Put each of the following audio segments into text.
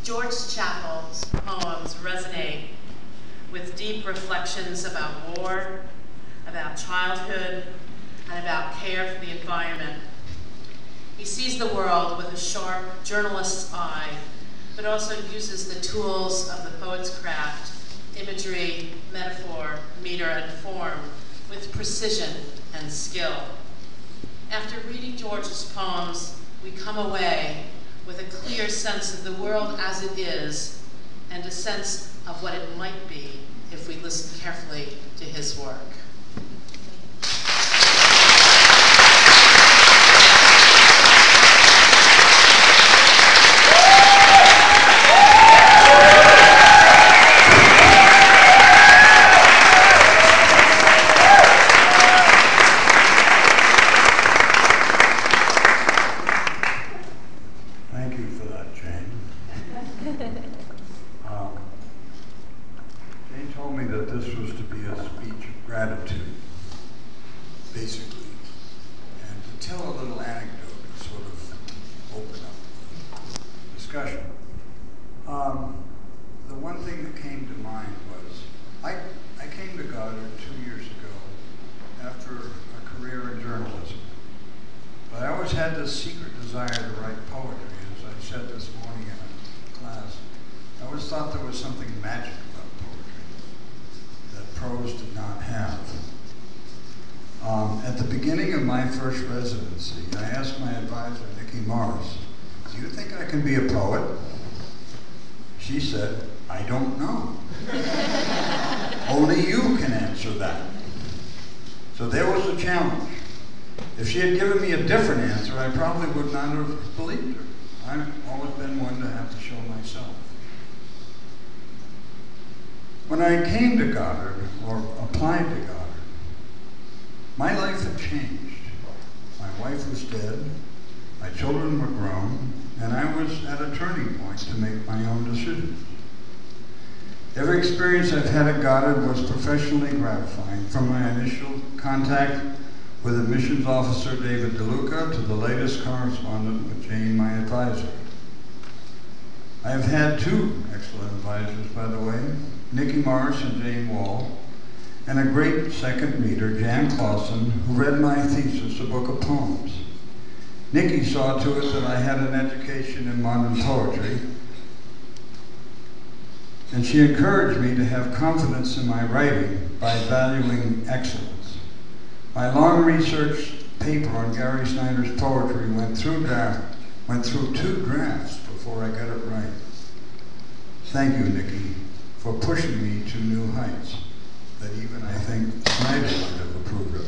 George Chapel's poems resonate with deep reflections about war, about childhood, and about care for the environment. He sees the world with a sharp journalist's eye, but also uses the tools of the poet's craft, imagery, metaphor, meter, and form, with precision and skill. After reading George's poems, we come away with a clear sense of the world as it is, and a sense of what it might be if we listen carefully to his work. The one thing that came to mind was, I came to Goddard 2 years ago after a career in journalism. But I always had this secret desire to write poetry, as I said this morning in a class. I always thought there was something magic about poetry that prose did not have. At the beginning of my first residency, I asked my advisor, Nikki Morris, "Do you think I can be a poet?" She said, "I don't know. Only you can answer that." So there was a challenge. If she had given me a different answer, I probably would not have believed her. I've always been one to have to show myself. When I came to Goddard, or applied to Goddard, my life had changed. My wife was dead, my children were grown, and I was at a turning point to make my own decisions. Every experience I've had at Goddard was professionally gratifying, from my initial contact with admissions officer David DeLuca to the latest correspondent with Jane, my advisor. I have had two excellent advisors, by the way, Nikki Morris and Jane Wall, and a great second reader, Jan Clausen, who read my thesis, a book of poems. Nikki saw to it that I had an education in modern poetry, and she encouraged me to have confidence in my writing by valuing excellence. My long research paper on Gary Snyder's poetry went through 2 drafts before I got it right. Thank you, Nikki, for pushing me to new heights that even I think Snyder might have approved of.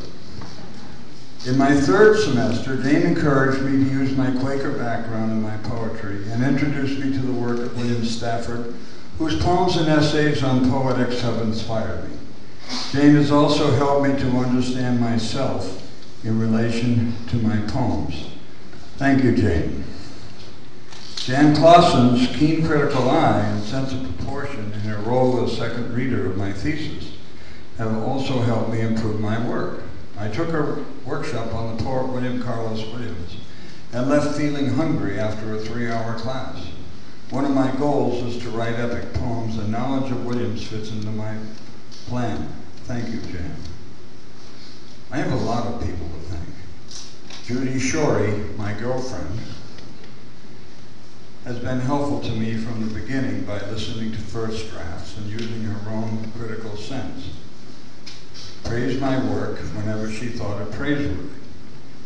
In my third semester, Jane encouraged me to use my Quaker background in my poetry and introduced me to the work of William Stafford, whose poems and essays on poetics have inspired me. Jane has also helped me to understand myself in relation to my poems. Thank you, Jane. Jan Clausen's keen critical eye and sense of proportion in her role as second reader of my thesis have also helped me improve my work. I took a workshop on the poet William Carlos Williams and left feeling hungry after a 3-hour class. One of my goals is to write epic poems, and knowledge of Williams fits into my plan. Thank you, Jan. I have a lot of people to thank. Judy Shorey, my girlfriend, has been helpful to me from the beginning by listening to first drafts and using her own critical sense. Praised my work whenever she thought it praiseworthy.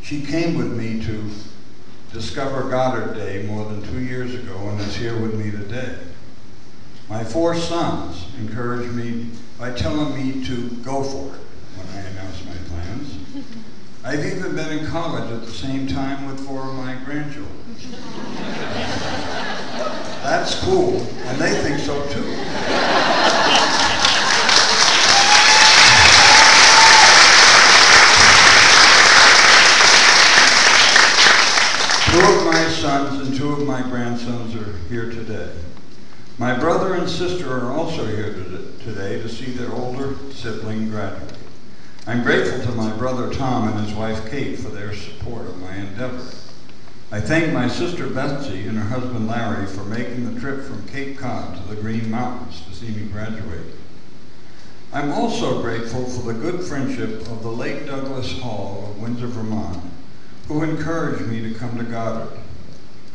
She came with me to discover Goddard Day more than 2 years ago and is here with me today. My 4 sons encouraged me by telling me to go for it when I announced my plans. I've even been in college at the same time with 4 of my grandchildren. That's cool, and they think so too. Two of my sons and 2 of my grandsons are here today. My brother and sister are also here today to see their older sibling graduate. I'm grateful to my brother Tom and his wife Kate for their support of my endeavor. I thank my sister Betsy and her husband Larry for making the trip from Cape Cod to the Green Mountains to see me graduate. I'm also grateful for the good friendship of the late Douglas Hall of Windsor, Vermont, who encouraged me to come to Goddard.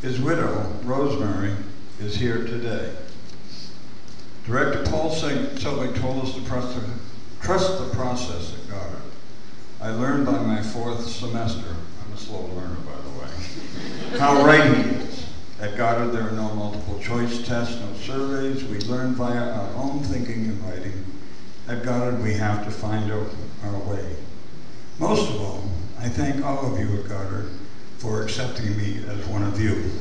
His widow, Rosemary, is here today. Director Paul Selvig told us to trust the process at Goddard. I learned by my 4th semester, I'm a slow learner by the way, how writing is. At Goddard there are no multiple choice tests, no surveys. We learn via our own thinking and writing. At Goddard we have to find out our way. Most of all, I thank all of you at Goddard for accepting me as one of you.